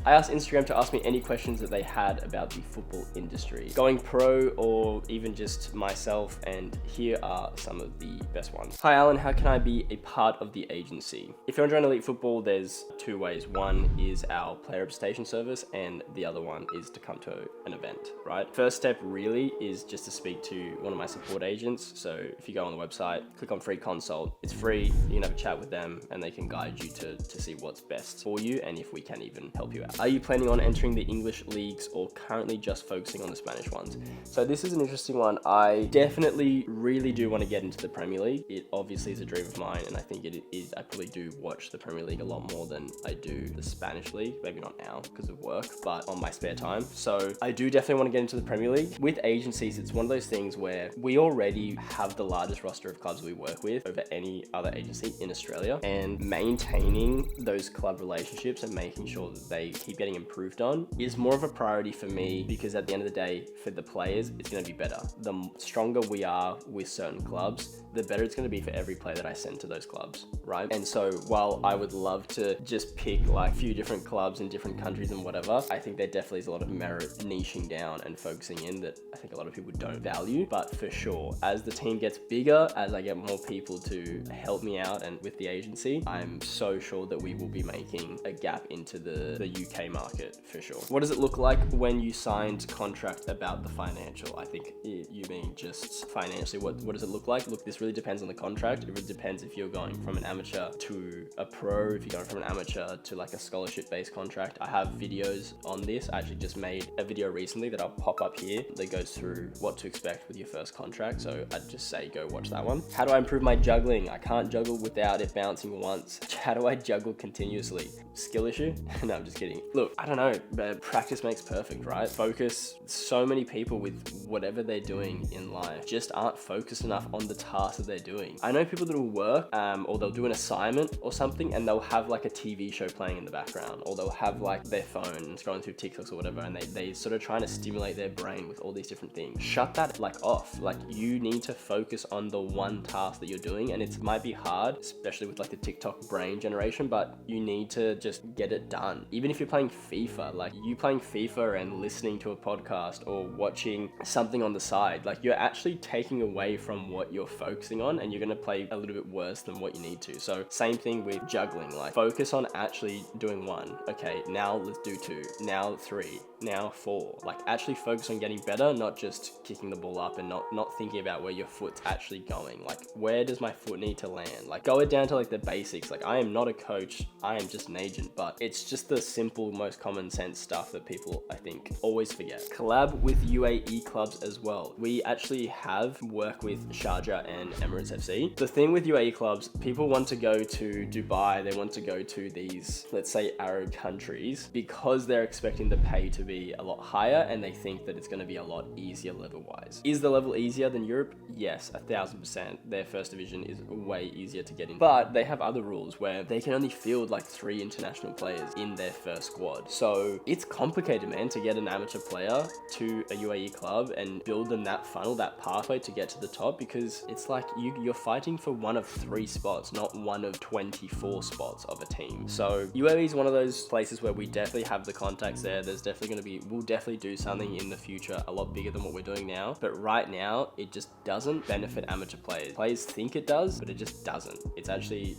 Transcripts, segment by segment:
I asked Instagram to ask me any questions that they had about the football industry, going pro or even just myself, and here are some of the best ones. Hi Alan, how can I be a part of the agency? If you're enjoying elite football, there's two ways. One is our player representation service, and the other one is to come to an event, right? First step really is just to speak to one of my support agents. So if you go on the website, click on free consult, it's free, you can have a chat with them and they can guide you to see what's best for you and if we can even help you out. Are you planning on entering the English leagues or currently just focusing on the Spanish ones? So this is an interesting one. I definitely really do want to get into the Premier League. It obviously is a dream of mine, and I think it is. I probably do watch the Premier League a lot more than I do the Spanish league. Maybe not now because of work, but on my spare time. So I do definitely want to get into the Premier League. With agencies, it's one of those things where we already have the largest roster of clubs we work with over any other agency in Australia, and maintaining those club relationships and making sure that they keep getting improved on is more of a priority for me, because at the end of the day, for the players, it's going to be better. The stronger we are with certain clubs, the better it's going to be for every player that I send to those clubs, right? And so while I would love to just pick like a few different clubs in different countries and whatever, I think there definitely is a lot of merit niching down and focusing in that I think a lot of people don't value. But for sure, as the team gets bigger, as I get more people to help me out and with the agency, I'm so sure that we will be making a gap into the UK market for sure. What does it look like when you signed contract about the financial? I think you mean just financially, what does it look like? Look, this really depends on the contract. It really depends if you're going from an amateur to a pro, if you're going from an amateur to like a scholarship based contract. I have videos on this. I actually just made a video recently that I'll pop up here that goes through what to expect with your first contract. So I'd just say go watch that one. How do I improve my juggling? I can't juggle without it bouncing once. How do I juggle continuously? Skill issue? No, I'm just kidding. Look, I don't know, but practice makes perfect, right? Focus. So many people with whatever they're doing in life just aren't focused enough on the task that they're doing. I know people that will work or they'll do an assignment or something and they'll have like a TV show playing in the background, or they'll have like their phone scrolling through TikToks or whatever, and they sort of trying to stimulate their brain with all these different things. Shut that like off. Like you need to focus on the one task that you're doing, and it might be hard, especially with like the TikTok brain generation, but you need to just get it done. Even if you're playing FIFA, like you playing FIFA and listening to a podcast or watching something on the side, like you're actually taking away from what you're focusing on, and you're going to play a little bit worse than what you need to. So same thing with juggling, like focus on actually doing one. Okay, now let's do two, now three, now four. Like actually focus on getting better, not just kicking the ball up and not thinking about where your foot's actually going. Like where does my foot need to land? Like go it down to like the basics. Like I am not a coach, I am just an agent, but it's just the simple, most common sense stuff that people I think always forget. Collab with UAE clubs as well. We actually have work with Sharjah and Emirates FC. The thing with UAE clubs, people want to go to Dubai, they want to go to these, let's say, Arab countries because they're expecting the pay to be a lot higher and they think that it's going to be a lot easier level wise. Is the level easier than Europe? Yes, 1000%. Their first division is way easier to get in, but they have other rules where they can only field like 3 international players in their first squad. So it's complicated, man, to get an amateur player to a UAE club and build them that funnel, that pathway to get to the top, because it's like you're fighting for one of 3 spots, not one of 24 spots of a team. So UAE is one of those places where we definitely have the contacts there. There's definitely going to be, we'll definitely do something in the future a lot bigger than what we're doing now. But right now, it just doesn't benefit amateur players. Players think it does, but it just doesn't. It's actually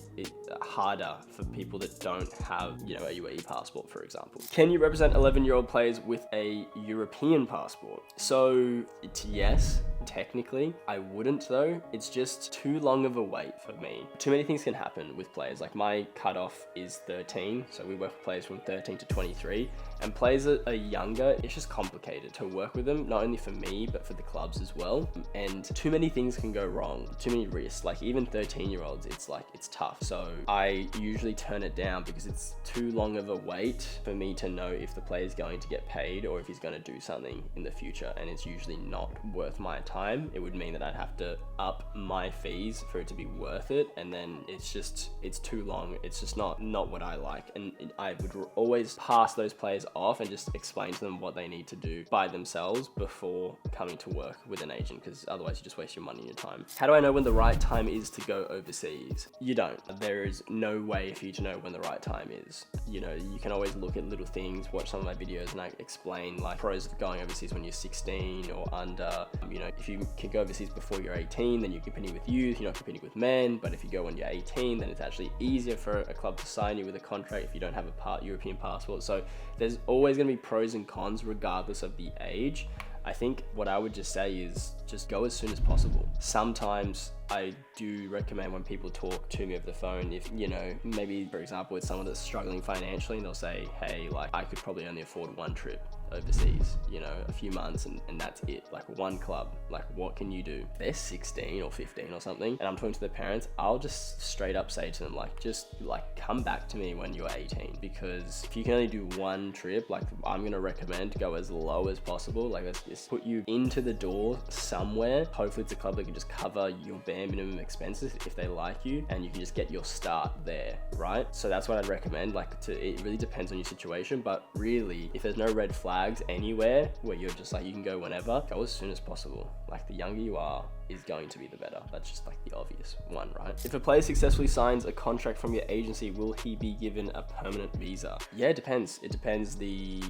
harder for people that don't have, you know, a UAE passport, for example. Can you represent 11-year-old players with a European passport? So it's yes. Technically, I wouldn't though. It's just too long of a wait for me. Too many things can happen with players. Like my cutoff is 13, so we work with players from 13 to 23, and players that are younger, it's just complicated to work with them, not only for me, but for the clubs as well. And too many things can go wrong, too many risks. Like even 13-year-olds, it's tough. So I usually turn it down because it's too long of a wait for me to know if the player is going to get paid or if he's going to do something in the future, and it's usually not worth my time time, it would mean that I'd have to up my fees for it to be worth it. And then it's too long. It's just not what I like. And I would always pass those players off and just explain to them what they need to do by themselves before coming to work with an agent, because otherwise you just waste your money and your time. How do I know when the right time is to go overseas? You don't. There is no way for you to know when the right time is. You know, you can always look at little things, watch some of my videos, and I explain like pros of going overseas when you're 16 or under. You know, if you can go overseas before you're 18, then you're competing with youth, you're not competing with men. But if you go when you're 18, then it's actually easier for a club to sign you with a contract if you don't have a European passport. So there's always going to be pros and cons regardless of the age. I think what I would just say is just go as soon as possible. Sometimes I do recommend when people talk to me over the phone, if, you know, maybe for example, it's someone that's struggling financially and they'll say, hey, like I could probably only afford one trip overseas, you know, a few months and that's it, like one club, like what can you do? They're 16 or 15 or something and I'm talking to their parents, I'll just straight up say to them, like, just like come back to me when you're 18, because if you can only do one trip, like I'm gonna recommend go as low as possible. Like let's just put you into the door somewhere. Hopefully it's a club that can just cover your bare minimum expenses if they like you, and you can just get your start there, right? So that's what I'd recommend. Like it really depends on your situation, but really if there's no red flags anywhere where you're just like you can go whenever, go as soon as possible. Like the younger you are is going to be the better. That's just like the obvious one, right? If a player successfully signs a contract from your agency, will he be given a permanent visa? Yeah, it depends. It depends the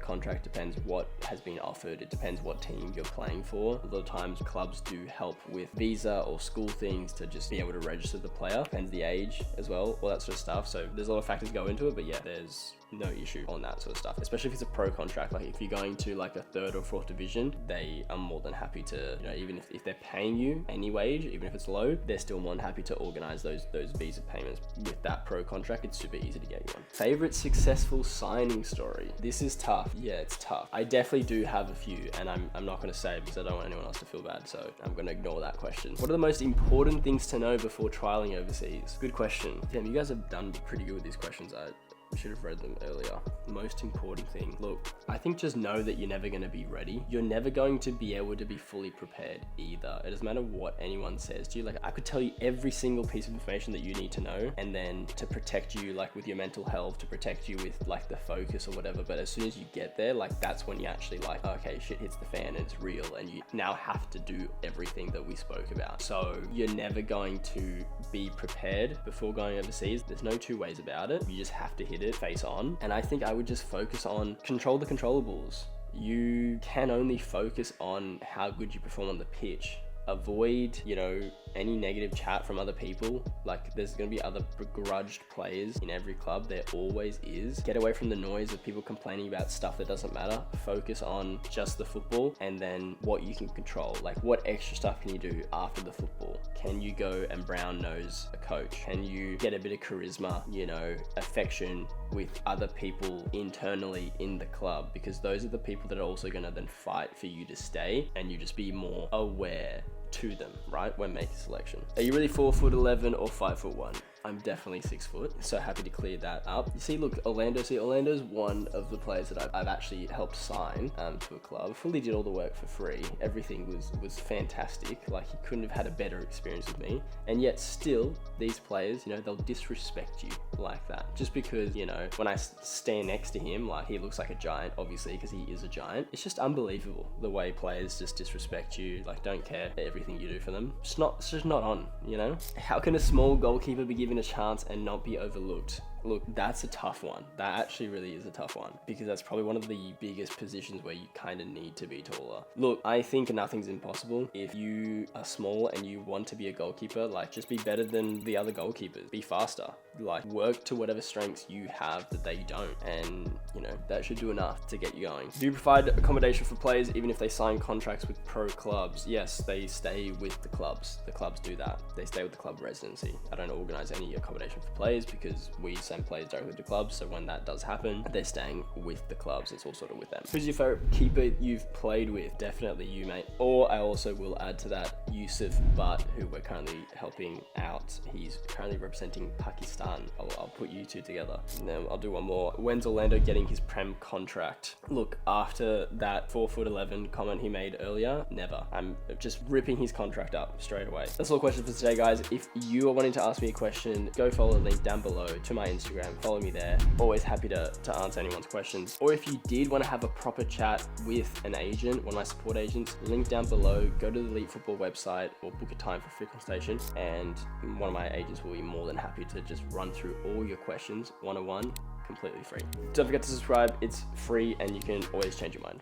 contract depends what has been offered. It depends what team you're playing for. A lot of times clubs do help with visa or school things to just be able to register the player. Depends the age as well, all that sort of stuff. So there's a lot of factors go into it, but yeah, there's no issue on that sort of stuff, especially if it's a pro contract. Like if you're going to like a 3rd or 4th division, they are more than happy to, you know, even if they're paying you any wage, even if it's low, they're still more than happy to organize those visa payments. With that pro contract, it's super easy to get you on. Favorite successful signing story? This is tough. Yeah, it's tough. I definitely do have a few, and I'm not going to say because I don't want anyone else to feel bad, so I'm going to ignore that question. What are the most important things to know before trialing overseas? Good question. Damn, you guys have done pretty good with these questions. I should have read them earlier. Most important thing. Look, I think just know that you're never going to be ready. You're never going to be able to be fully prepared either. It doesn't matter what anyone says to you. Like I could tell you every single piece of information that you need to know, and then to protect you, like with your mental health, to protect you with like the focus or whatever. But as soon as you get there, like that's when you actually like, okay, shit hits the fan and it's real, and you now have to do everything that we spoke about. So you're never going to be prepared before going overseas. There's no two ways about it. You just have to hit it face on. And I think I would just focus on control the controllables. You can only focus on how good you perform on the pitch. Avoid, you know, any negative chat from other people. Like there's going to be other begrudged players in every club. There always is. Get away from the noise of people complaining about stuff that doesn't matter. Focus on just the football and then what you can control. Like what extra stuff can you do after the football? Can you go and brown nose a coach? Can you get a bit of charisma, you know, affection with other people internally in the club? Because those are the people that are also going to then fight for you to stay, and you just be more aware to them, right, when making selection. Are you really 4'11" or 5'1"? I'm definitely 6 foot, so happy to clear that up. You see, look, Orlando's one of the players that I've actually helped sign to a club. Fully did all the work for free. Everything was fantastic. Like he couldn't have had a better experience with me. And yet still, these players, you know, they'll disrespect you like that. Just because, you know, when I stand next to him, like he looks like a giant, obviously, because he is a giant. It's just unbelievable the way players just disrespect you, like don't care everything you do for them. It's just not on, you know? How can a small goalkeeper be given a chance and not be overlooked? Look, that's a tough one. That actually really is a tough one, because that's probably one of the biggest positions where you kind of need to be taller. Look, I think nothing's impossible. If you are small and you want to be a goalkeeper, like just be better than the other goalkeepers. Be faster. Like work to whatever strengths you have that they don't, and you know that should do enough to get you going. Do you provide accommodation for players even if they sign contracts with pro clubs? Yes, they stay with the clubs. The clubs do that. They stay with the club residency. I don't organize any accommodation for players because we say send players directly to clubs. So when that does happen, they're staying with the clubs. It's all sort of with them. Who's your favorite keeper you've played with? Definitely you, mate. Or I also will add to that Yusuf Butt, who we're currently helping out. He's currently representing Pakistan. I'll put you two together. And then I'll do one more. When's Orlando getting his Prem contract? Look, after that 4'11" comment he made earlier, never. I'm just ripping his contract up straight away. That's all the questions for today, guys. If you are wanting to ask me a question, go follow the link down below to my Instagram. Follow me there. Always happy to answer anyone's questions. Or if you did want to have a proper chat with an agent, one of my support agents, link down below. Go to the Elite Football website or book a time for free consultation, and one of my agents will be more than happy to just run through all your questions one-on-one, completely free. Don't forget to subscribe. It's free and you can always change your mind.